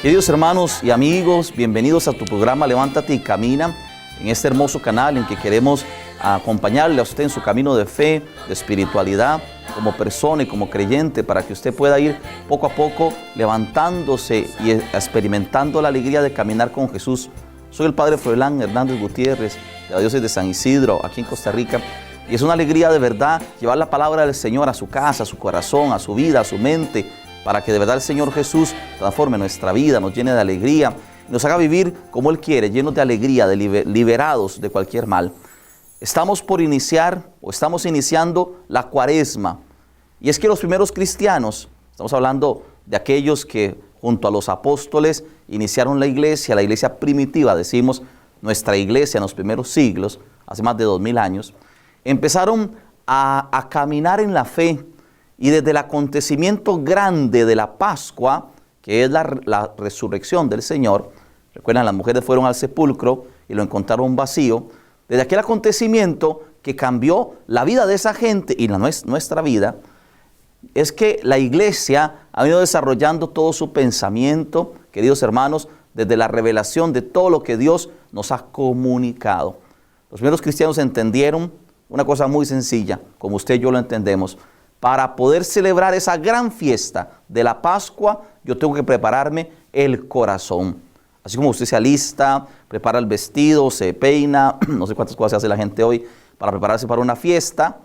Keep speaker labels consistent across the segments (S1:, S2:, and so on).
S1: Queridos hermanos y amigos, bienvenidos a tu programa Levántate y Camina, en este hermoso canal en que queremos acompañarle a usted en su camino de fe, de espiritualidad, como persona y como creyente, para que usted pueda ir poco a poco levantándose y experimentando la alegría de caminar con Jesús. Soy el Padre Froilán Hernández Gutiérrez, de la diócesis de San Isidro, aquí en Costa Rica, y es una alegría de verdad llevar la palabra del Señor a su casa, a su corazón, a su vida, a su mente, para que de verdad el Señor Jesús transforme nuestra vida, nos llene de alegría, nos haga vivir como Él quiere, llenos de alegría, liberados de cualquier mal. Estamos iniciando la Cuaresma. Y es que los primeros cristianos, estamos hablando de aquellos que junto a los apóstoles iniciaron la iglesia primitiva, decimos nuestra iglesia en los primeros siglos, hace más de 2000 años, empezaron a caminar en la fe. Y desde el acontecimiento grande de la Pascua, que es la resurrección del Señor, recuerdan, las mujeres fueron al sepulcro y lo encontraron vacío. Desde aquel acontecimiento que cambió la vida de esa gente y nuestra vida, es que la iglesia ha venido desarrollando todo su pensamiento, queridos hermanos, desde la revelación de todo lo que Dios nos ha comunicado. Los primeros cristianos entendieron una cosa muy sencilla, como usted y yo lo entendemos. Para poder celebrar esa gran fiesta de la Pascua, yo tengo que prepararme el corazón. Así como usted se alista, prepara el vestido, se peina, no sé cuántas cosas hace la gente hoy para prepararse para una fiesta.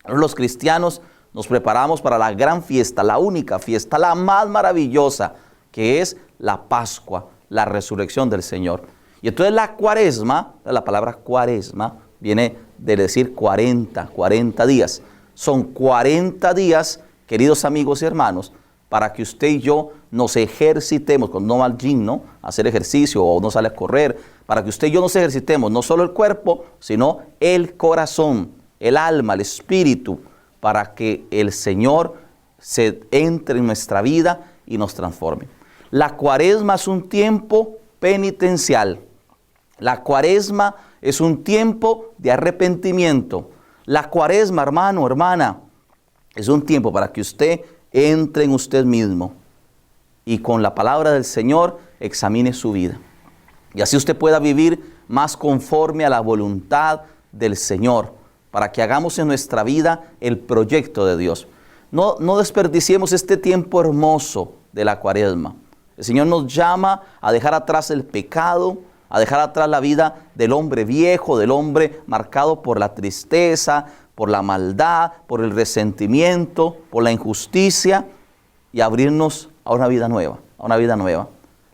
S1: Los cristianos nos preparamos para la gran fiesta, la única fiesta, la más maravillosa, que es la Pascua, la resurrección del Señor. Y entonces la Cuaresma, la palabra Cuaresma, viene de decir 40 días. Son 40 días, queridos amigos y hermanos, para que usted y yo nos ejercitemos, cuando no va al gym, ¿no? A hacer ejercicio o no sale a correr, para que usted y yo nos ejercitemos, no solo el cuerpo, sino el corazón, el alma, el espíritu, para que el Señor se entre en nuestra vida y nos transforme. La Cuaresma es un tiempo penitencial. La Cuaresma es un tiempo de arrepentimiento. La Cuaresma, hermano, hermana, es un tiempo para que usted entre en usted mismo y con la palabra del Señor examine su vida. Y así usted pueda vivir más conforme a la voluntad del Señor, para que hagamos en nuestra vida el proyecto de Dios. No desperdiciemos este tiempo hermoso de la Cuaresma. El Señor nos llama a dejar atrás el pecado, a dejar atrás la vida del hombre viejo, del hombre marcado por la tristeza, por la maldad, por el resentimiento, por la injusticia, y abrirnos a una vida nueva,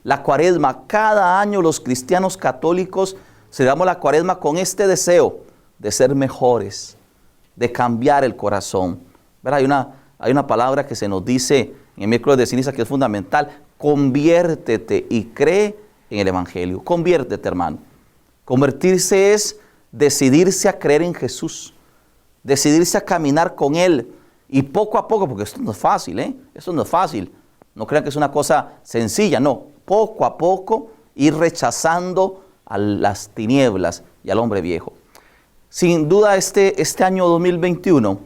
S1: La Cuaresma, cada año los cristianos católicos celebramos la Cuaresma con este deseo de ser mejores, de cambiar el corazón. ¿Verdad? Hay una palabra que se nos dice en el miércoles de ceniza que es fundamental: conviértete y cree en el Evangelio. Conviértete, hermano. Convertirse es decidirse a creer en Jesús, decidirse a caminar con Él, y poco a poco, porque esto no es fácil, esto no es fácil, no crean que es una cosa sencilla, no, poco a poco ir rechazando a las tinieblas y al hombre viejo. Sin duda este año 2021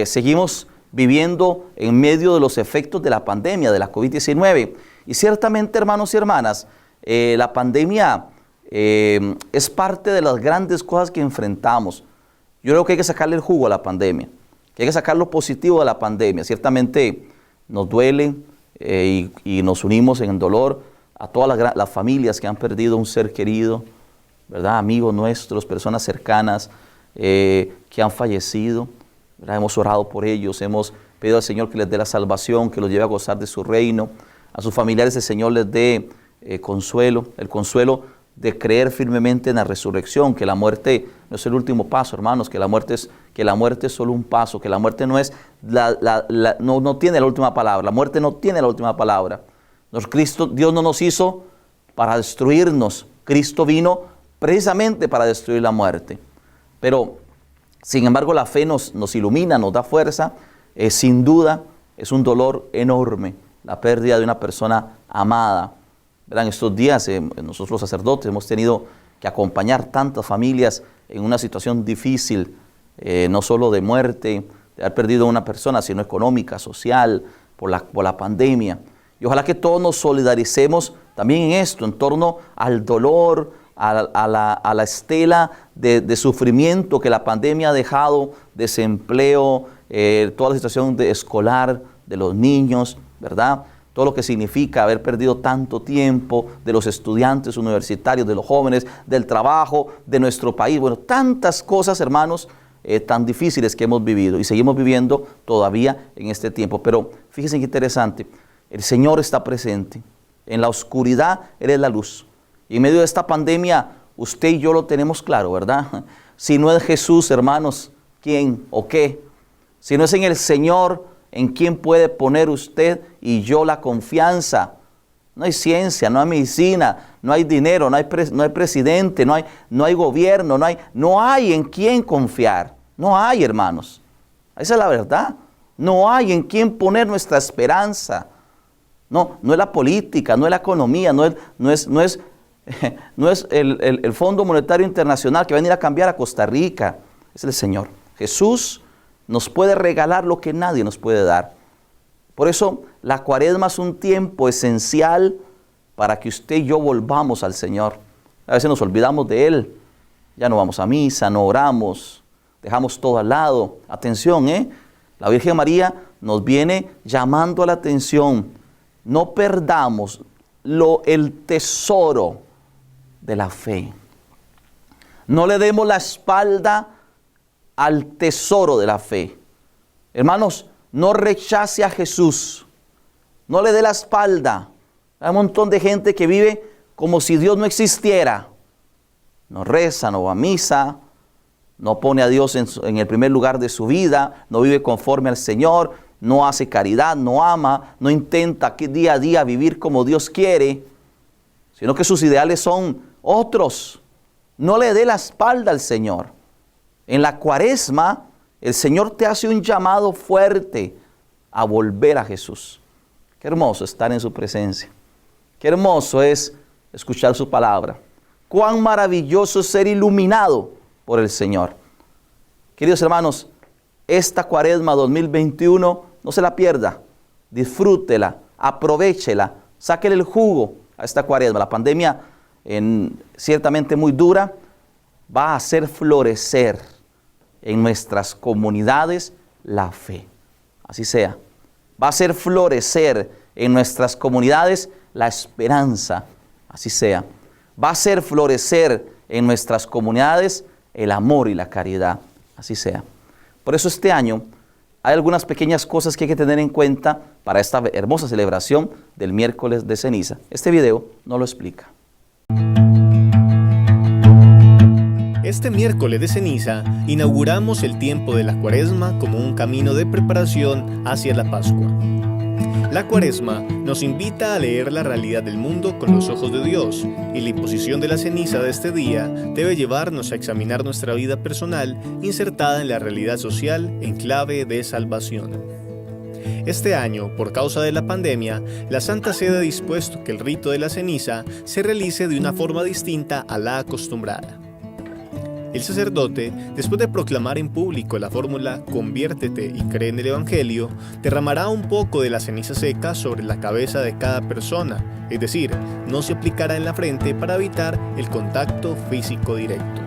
S1: seguimos viviendo en medio de los efectos de la pandemia, de la COVID-19, y ciertamente, hermanos y hermanas, la pandemia es parte de las grandes cosas que enfrentamos. Yo creo que hay que sacarle el jugo a la pandemia, que hay que sacar lo positivo de la pandemia. Ciertamente nos duele y nos unimos en el dolor a todas las familias que han perdido un ser querido, ¿verdad? Amigos nuestros, personas cercanas que han fallecido, ¿verdad? Hemos orado por ellos, hemos pedido al Señor que les dé la salvación, que los lleve a gozar de su reino. A sus familiares el Señor les dé consuelo, el consuelo de creer firmemente en la resurrección, que la muerte no es el último paso, hermanos, que la muerte es solo un paso, que la muerte no es no tiene la última palabra, la muerte no tiene la última palabra. Dios no nos hizo para destruirnos, Cristo vino precisamente para destruir la muerte. Pero, sin embargo, la fe nos ilumina, nos da fuerza. Sin duda, es un dolor enorme la pérdida de una persona amada. ¿Verdad? En estos días, nosotros los sacerdotes hemos tenido que acompañar tantas familias en una situación difícil, no solo de muerte, de haber perdido a una persona, sino económica, social, por la pandemia. Y ojalá que todos nos solidaricemos también en esto, en torno al dolor, a la estela de sufrimiento que la pandemia ha dejado, desempleo, toda la situación escolar de los niños, ¿verdad? Todo lo que significa haber perdido tanto tiempo de los estudiantes universitarios, de los jóvenes, del trabajo, de nuestro país. Bueno, tantas cosas, hermanos, tan difíciles que hemos vivido y seguimos viviendo todavía en este tiempo. Pero fíjense qué interesante, el Señor está presente. En la oscuridad, Él es la luz. Y en medio de esta pandemia, usted y yo lo tenemos claro, ¿verdad? Si no es Jesús, hermanos, ¿quién o qué? Si no es en el Señor, ¿en quién puede poner usted y yo la confianza? No hay ciencia, no hay medicina, no hay dinero, no hay presidente, no hay gobierno, no hay en quién confiar. No hay, hermanos. Esa es la verdad. No hay en quién poner nuestra esperanza. No es la política, no es la economía, no es el Fondo Monetario Internacional que va a venir a cambiar a Costa Rica. Es el Señor. Jesús nos puede regalar lo que nadie nos puede dar. Por eso la Cuaresma es un tiempo esencial para que usted y yo volvamos al Señor. A veces nos olvidamos de Él. Ya no vamos a misa, no oramos, dejamos todo al lado. Atención, la Virgen María nos viene llamando a la atención. No perdamos el tesoro de la fe. No le demos la espalda al tesoro de la fe. Hermanos, no rechace a Jesús. No le dé la espalda. Hay un montón de gente que vive como si Dios no existiera. No reza, no va a misa, no pone a Dios en el primer lugar de su vida, no vive conforme al Señor, no hace caridad, no ama, no intenta día a día vivir como Dios quiere, sino que sus ideales son otros. No le dé la espalda al Señor. En la Cuaresma, el Señor te hace un llamado fuerte a volver a Jesús. Qué hermoso estar en su presencia. Qué hermoso es escuchar su palabra. Cuán maravilloso es ser iluminado por el Señor. Queridos hermanos, esta Cuaresma 2021 no se la pierda. Disfrútela, aprovéchela, sáquele el jugo a esta Cuaresma. La pandemia, ciertamente muy dura, va a hacer florecer en nuestras comunidades la fe. Así sea. Va a hacer florecer en nuestras comunidades la esperanza. Así sea. Va a hacer florecer en nuestras comunidades el amor y la caridad. Así sea. Por eso este año hay algunas pequeñas cosas que hay que tener en cuenta para esta hermosa celebración del miércoles de ceniza. Este video no lo explica.
S2: Este miércoles de ceniza inauguramos el tiempo de la Cuaresma como un camino de preparación hacia la Pascua. La Cuaresma nos invita a leer la realidad del mundo con los ojos de Dios, y la imposición de la ceniza de este día debe llevarnos a examinar nuestra vida personal insertada en la realidad social en clave de salvación. Este año, por causa de la pandemia, la Santa Sede ha dispuesto que el rito de la ceniza se realice de una forma distinta a la acostumbrada. El sacerdote, después de proclamar en público la fórmula «Conviértete y cree en el Evangelio», derramará un poco de la ceniza seca sobre la cabeza de cada persona, es decir, no se aplicará en la frente para evitar el contacto físico directo.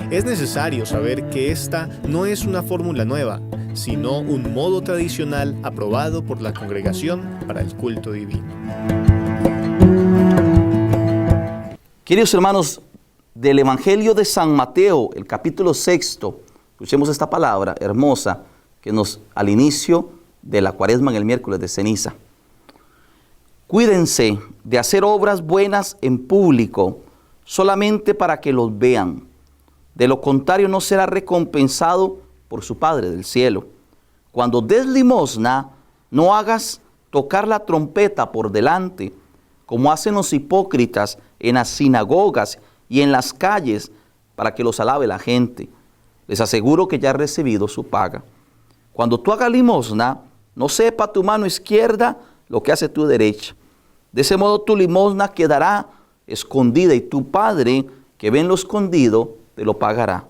S2: Es necesario saber que esta no es una fórmula nueva, sino un modo tradicional aprobado por la Congregación para el Culto Divino.
S1: Queridos hermanos, del Evangelio de San Mateo, el capítulo 6, escuchemos esta palabra hermosa que nos al inicio de la Cuaresma en el miércoles de ceniza. Cuídense de hacer obras buenas en público solamente para que los vean. De lo contrario no será recompensado por su Padre del cielo. Cuando des limosna, no hagas tocar la trompeta por delante, como hacen los hipócritas en las sinagogas y en las calles, para que los alabe la gente. Les aseguro que ya ha recibido su paga. Cuando tú hagas limosna, no sepa tu mano izquierda lo que hace tu derecha. De ese modo tu limosna quedará escondida, y tu Padre, que ve en lo escondido, te lo pagará.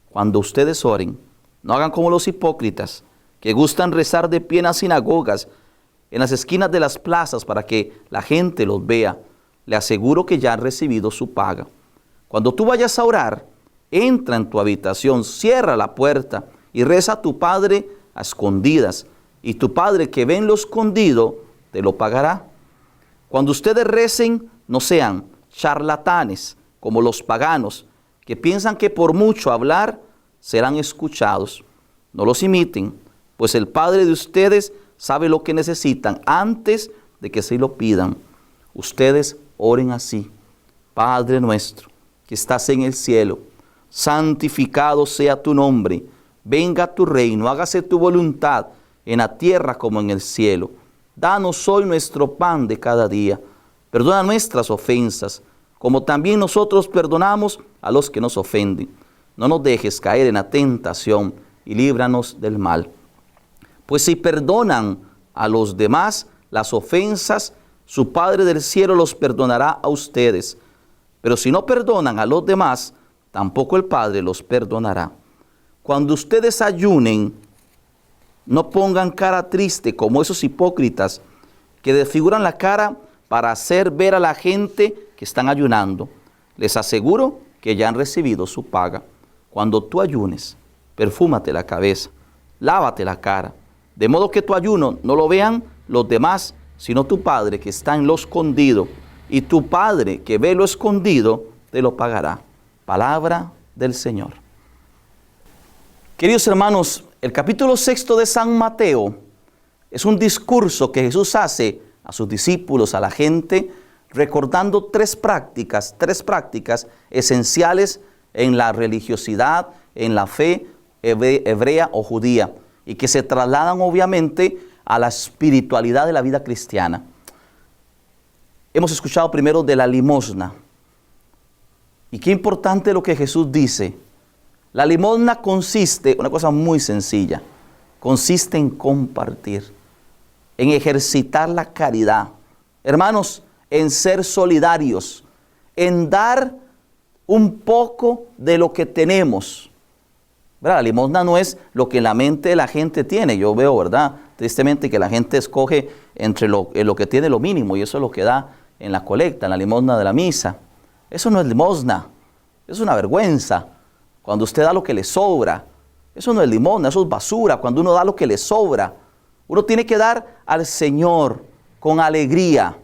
S1: Cuando ustedes oren, no hagan como los hipócritas, que gustan rezar de pie en las sinagogas en las esquinas de las plazas para que la gente los vea. Le aseguro que ya han recibido su paga. Cuando tú vayas a orar, entra en tu habitación, cierra la puerta y reza a tu Padre a escondidas. Y tu Padre que ve en lo escondido, te lo pagará. Cuando ustedes recen, no sean charlatanes como los paganos, que piensan que por mucho hablar serán escuchados. No los imiten, pues el Padre de ustedes sabe lo que necesitan antes de que se lo pidan. Ustedes oren así: Padre nuestro, que estás en el cielo, santificado sea tu nombre. Venga tu reino, hágase tu voluntad en la tierra como en el cielo. Danos hoy nuestro pan de cada día. Perdona nuestras ofensas, como también nosotros perdonamos a los que nos ofenden. No nos dejes caer en la tentación y líbranos del mal. Pues si perdonan a los demás las ofensas, su Padre del cielo los perdonará a ustedes. Pero si no perdonan a los demás, tampoco el Padre los perdonará. Cuando ustedes ayunen, no pongan cara triste como esos hipócritas que desfiguran la cara para hacer ver a la gente que están ayunando. Les aseguro que ya han recibido su paga. Cuando tú ayunes, perfúmate la cabeza, lávate la cara, de modo que tu ayuno no lo vean los demás, sino tu Padre que está en lo escondido, y tu Padre que ve lo escondido te lo pagará. Palabra del Señor. Queridos hermanos, el capítulo 6 de San Mateo es un discurso que Jesús hace a sus discípulos, a la gente, recordando tres prácticas esenciales en la religiosidad, en la fe hebrea o judía, y que se trasladan obviamente a la espiritualidad de la vida cristiana. Hemos escuchado primero de la limosna. Y qué importante lo que Jesús dice. La limosna consiste, una cosa muy sencilla, consiste en compartir, en ejercitar la caridad. Hermanos, en ser solidarios, en dar un poco de lo que tenemos. ¿Verdad? La limosna no es lo que la mente de la gente tiene. Yo veo, ¿verdad?, tristemente, que la gente escoge entre lo que tiene lo mínimo, y eso es lo que da en la colecta, en la limosna de la misa. Eso no es limosna, es una vergüenza. Cuando usted da lo que le sobra, eso no es limosna, eso es basura. Cuando uno da lo que le sobra, uno tiene que dar al Señor con alegría.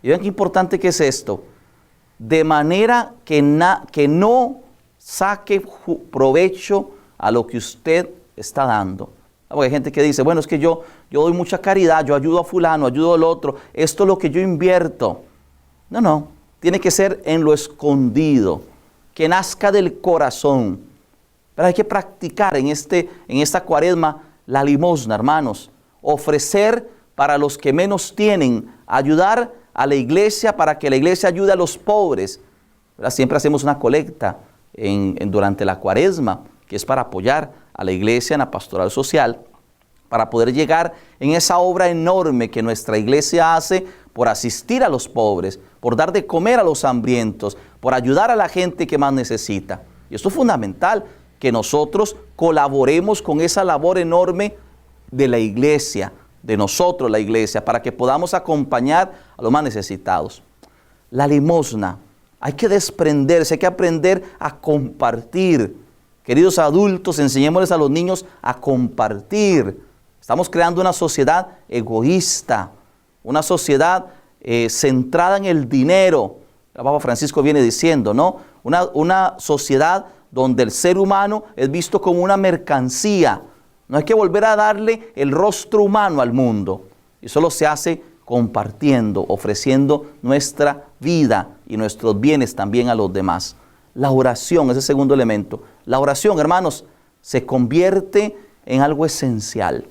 S1: Y vean qué importante que es esto. De manera que no saque provecho a lo que usted está dando. Porque hay gente que dice, bueno, es que yo doy mucha caridad, yo ayudo a fulano, ayudo al otro, esto es lo que yo invierto. No, tiene que ser en lo escondido, que nazca del corazón. Pero hay que practicar en esta cuaresma la limosna, hermanos. Ofrecer para los que menos tienen, ayudar a la iglesia para que la iglesia ayude a los pobres. ¿Verdad? Siempre hacemos una colecta durante la cuaresma, que es para apoyar a la iglesia en la pastoral social, para poder llegar en esa obra enorme que nuestra iglesia hace por asistir a los pobres, por dar de comer a los hambrientos, por ayudar a la gente que más necesita. Y esto es fundamental, que nosotros colaboremos con esa labor enorme de la iglesia, de nosotros la iglesia, para que podamos acompañar a los más necesitados. La limosna, hay que desprenderse, hay que aprender a compartir. Queridos adultos, enseñémosles a los niños a compartir. Estamos creando una sociedad egoísta, una sociedad centrada en el dinero. El Papa Francisco viene diciendo, ¿no? Una sociedad donde el ser humano es visto como una mercancía. No hay que volver a darle el rostro humano al mundo. Y solo se hace compartiendo, ofreciendo nuestra vida y nuestros bienes también a los demás. La oración es el segundo elemento. La oración, hermanos, se convierte en algo esencial.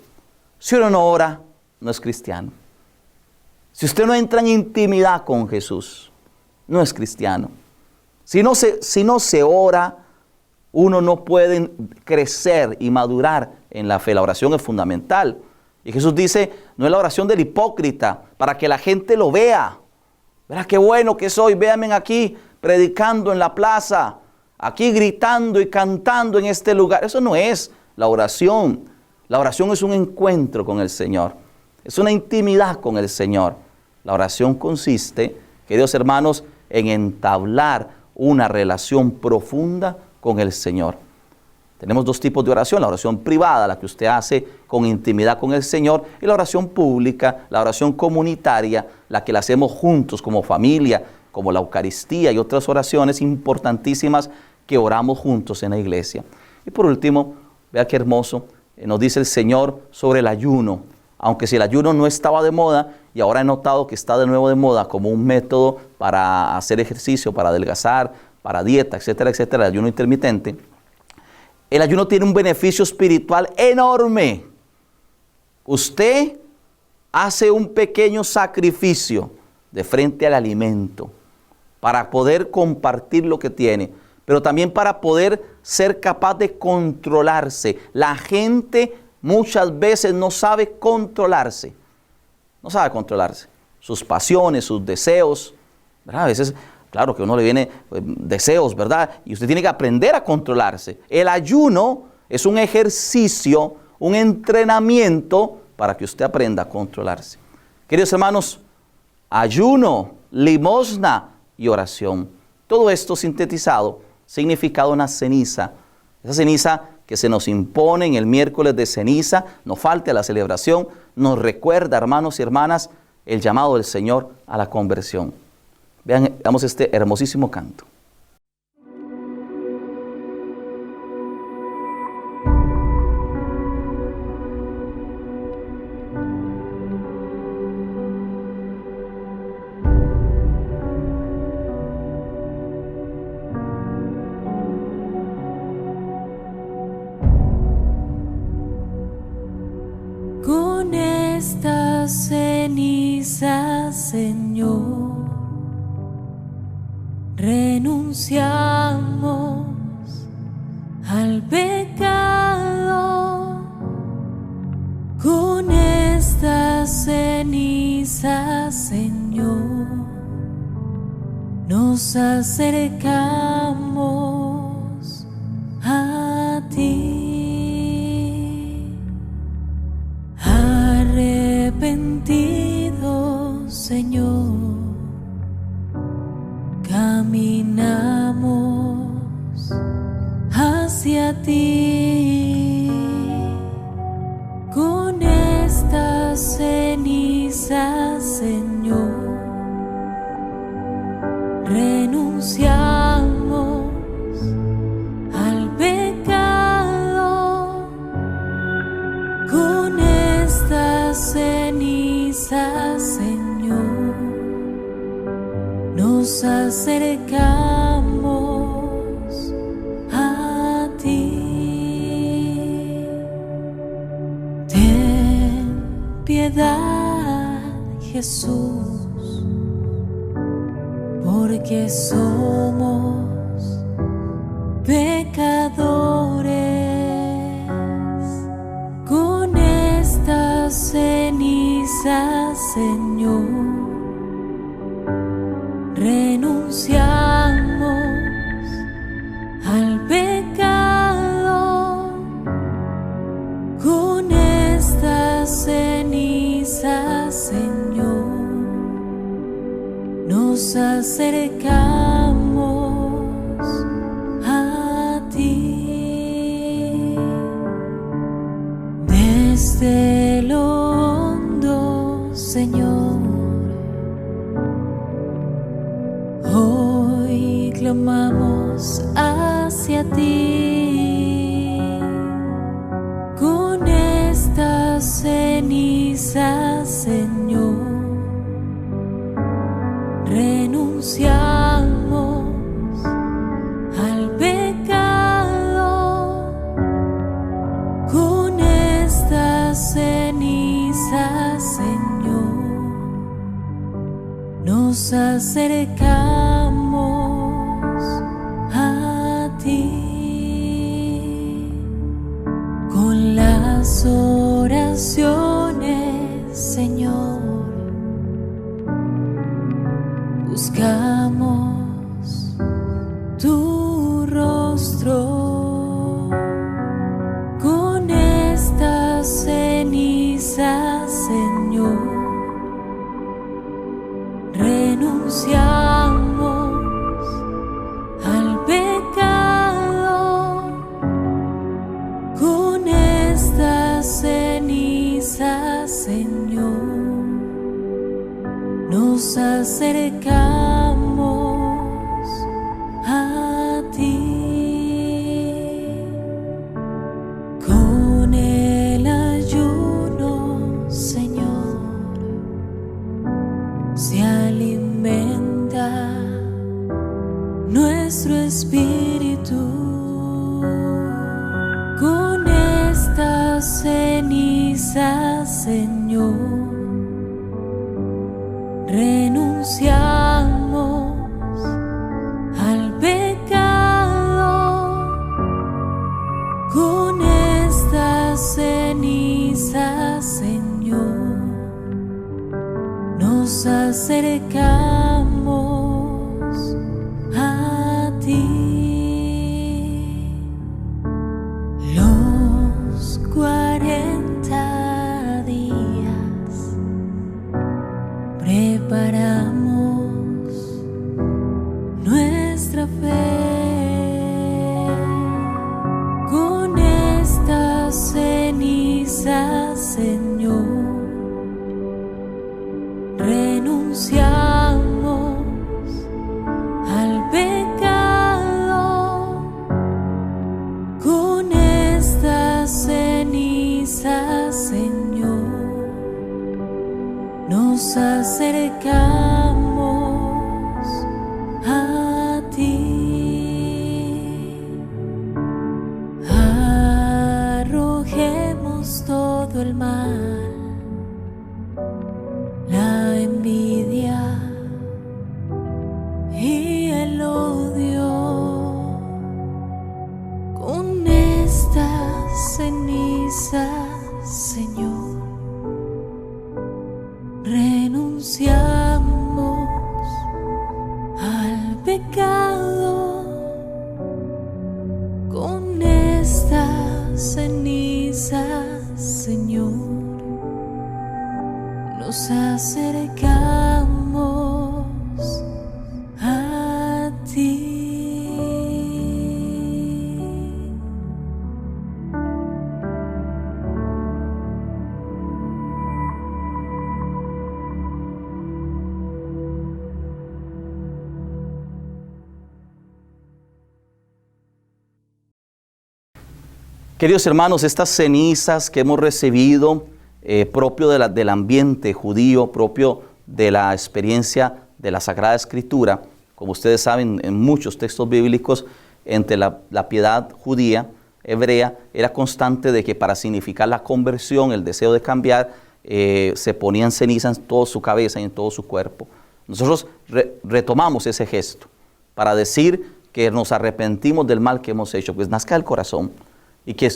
S1: Si uno no ora, no es cristiano. Si usted no entra en intimidad con Jesús, no es cristiano. Si no se ora, uno no puede crecer y madurar en la fe. La oración es fundamental. Y Jesús dice, no es la oración del hipócrita, para que la gente lo vea. Verá qué bueno que soy, véanme aquí, predicando en la plaza, aquí gritando y cantando en este lugar. Eso no es la oración. La oración es un encuentro con el Señor. es una intimidad con el Señor. La oración consiste, queridos hermanos, en entablar una relación profunda con el Señor. Tenemos dos tipos de oración: la oración privada, la que usted hace con intimidad con el Señor, y la oración pública, la oración comunitaria, la que la hacemos juntos como familia, como la Eucaristía y otras oraciones importantísimas que oramos juntos en la iglesia. Y por último, vea qué hermoso, nos dice el Señor sobre el ayuno. Aunque si el ayuno no estaba de moda, y ahora he notado que está de nuevo de moda como un método para hacer ejercicio, para adelgazar, para dieta, etcétera, etcétera, el ayuno intermitente, el ayuno tiene un beneficio espiritual enorme. Usted hace un pequeño sacrificio de frente al alimento para poder compartir lo que tiene, pero también para poder ser capaz de controlarse. La gente muchas veces no sabe controlarse. No sabe controlarse. Sus pasiones, sus deseos, ¿verdad? A veces, claro que a uno le viene deseos, ¿verdad? Y usted tiene que aprender a controlarse. El ayuno es un ejercicio, un entrenamiento para que usted aprenda a controlarse. Queridos hermanos, ayuno, limosna y oración. Todo esto sintetizado, significado una ceniza. Esa ceniza que se nos impone en el miércoles de ceniza, no falte a la celebración, nos recuerda, hermanos y hermanas, el llamado del Señor a la conversión. Veamos este hermosísimo canto.
S3: Con esta ceniza, Señor, renunciamos al pecado. Con esta ceniza, Señor, nos acercamos a ti. Arrepentidos, Señor, caminamos hacia ti. Con esta ceniza, Señor, renunciamos al pecado. Con esta ceniza, Señor, nos acercamos a ti. Ten piedad, Jesús, porque somos pecadores. Con esta ceniza, Señor, renunciamos al pecado. Con esta ceniza, Señor, nos acercamos a ti. Desde lo hondo, Señor, hoy clamamos hacia ti. Con esta ceniza, Señor, renunciamos al pecado. Con esta ceniza, Señor, nos acercamos a ti. Con las oraciones, Señor, buscamos tu rostro. Con esta ceniza, Señor, acercamos a ti con el ayuno, Señor, se alimenta nuestro espíritu. Con estas cenizas, Señor, renunciamos al pecado. Con estas cenizas, Señor, nos acercamos a ti. Los 40 días preparamos nuestra fe. Con estas cenizas, Señor, renunciamos al pecado. Con estas cenizas, Señor, nos acercamos a ti. Arrojemos todo el mal, la envidia y el odio. Con estas cenizas, Señor, renunciamos al pecado. Con estas cenizas, Señor, nos acercamos a ti.
S1: Queridos hermanos, estas cenizas que hemos recibido, propio del ambiente judío, propio de la experiencia de la Sagrada Escritura, como ustedes saben, en muchos textos bíblicos, entre la piedad judía, hebrea, era constante de que para significar la conversión, el deseo de cambiar, se ponían cenizas en toda su cabeza y en todo su cuerpo. Nosotros retomamos ese gesto para decir que nos arrepentimos del mal que hemos hecho, pues nazca del corazón. Y que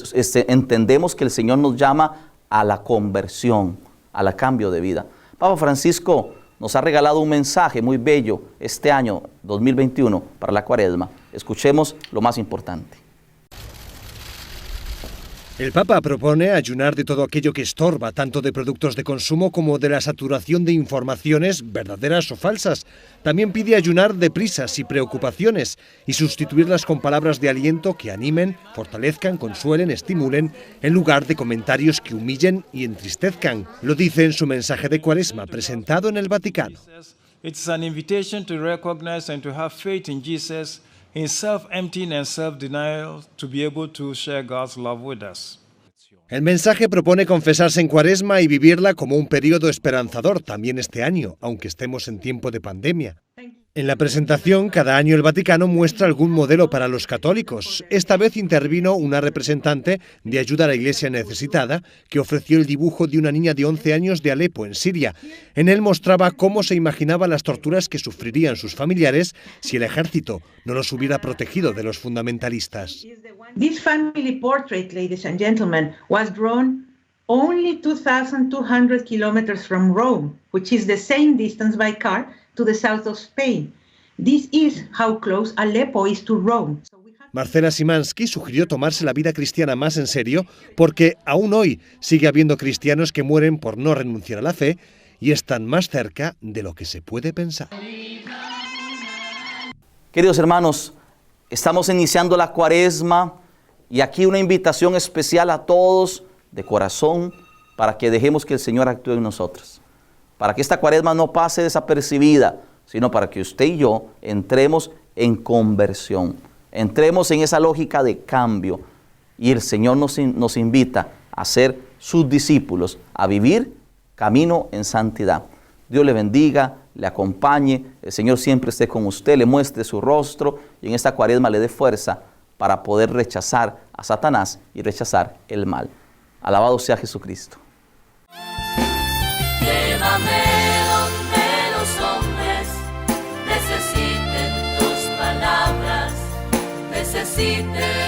S1: entendemos que el Señor nos llama a la conversión, al cambio de vida. Papa Francisco nos ha regalado un mensaje muy bello este año 2021 para la Cuaresma. Escuchemos lo más importante.
S4: El Papa propone ayunar de todo aquello que estorba, tanto de productos de consumo como de la saturación de informaciones verdaderas o falsas. También pide ayunar de prisas y preocupaciones y sustituirlas con palabras de aliento que animen, fortalezcan, consuelen, estimulen, en lugar de comentarios que humillen y entristezcan. Lo dice en su mensaje de Cuaresma presentado en el Vaticano.
S5: It's an invitation to recognize and to have faith in Jesus, in self-emptying and self-denial, to be able to share God's love with us.
S4: El mensaje propone confesarse en Cuaresma y vivirla como un periodo esperanzador también este año, aunque estemos en tiempo de pandemia. En la presentación, cada año el Vaticano muestra algún modelo para los católicos. Esta vez intervino una representante de Ayuda a la Iglesia Necesitada que ofreció el dibujo de una niña de 11 años de Alepo, en Siria. En él mostraba cómo se imaginaba las torturas que sufrirían sus familiares si el ejército no los hubiera protegido de los fundamentalistas.
S6: This family portrait, ladies and gentlemen, was drawn only 2,200 kilometers from Rome, which is the same distance by car to the south of Spain. This is how close Aleppo is to Rome.
S4: Marcela Simansky sugirió tomarse la vida cristiana más en serio porque aún hoy sigue habiendo cristianos que mueren por no renunciar a la fe y están más cerca de lo que se puede pensar.
S1: Queridos hermanos, estamos iniciando la Cuaresma y aquí una invitación especial a todos de corazón para que dejemos que el Señor actúe en nosotros. para que esta cuaresma no pase desapercibida, sino para que usted y yo entremos en conversión, entremos en esa lógica de cambio. Y el Señor nos invita a ser sus discípulos, a vivir camino en santidad. Dios le bendiga, le acompañe, el Señor siempre esté con usted, le muestre su rostro y en esta cuaresma le dé fuerza para poder rechazar a Satanás y rechazar el mal. Alabado sea Jesucristo.
S3: Llévame donde los hombres necesiten tus palabras, necesiten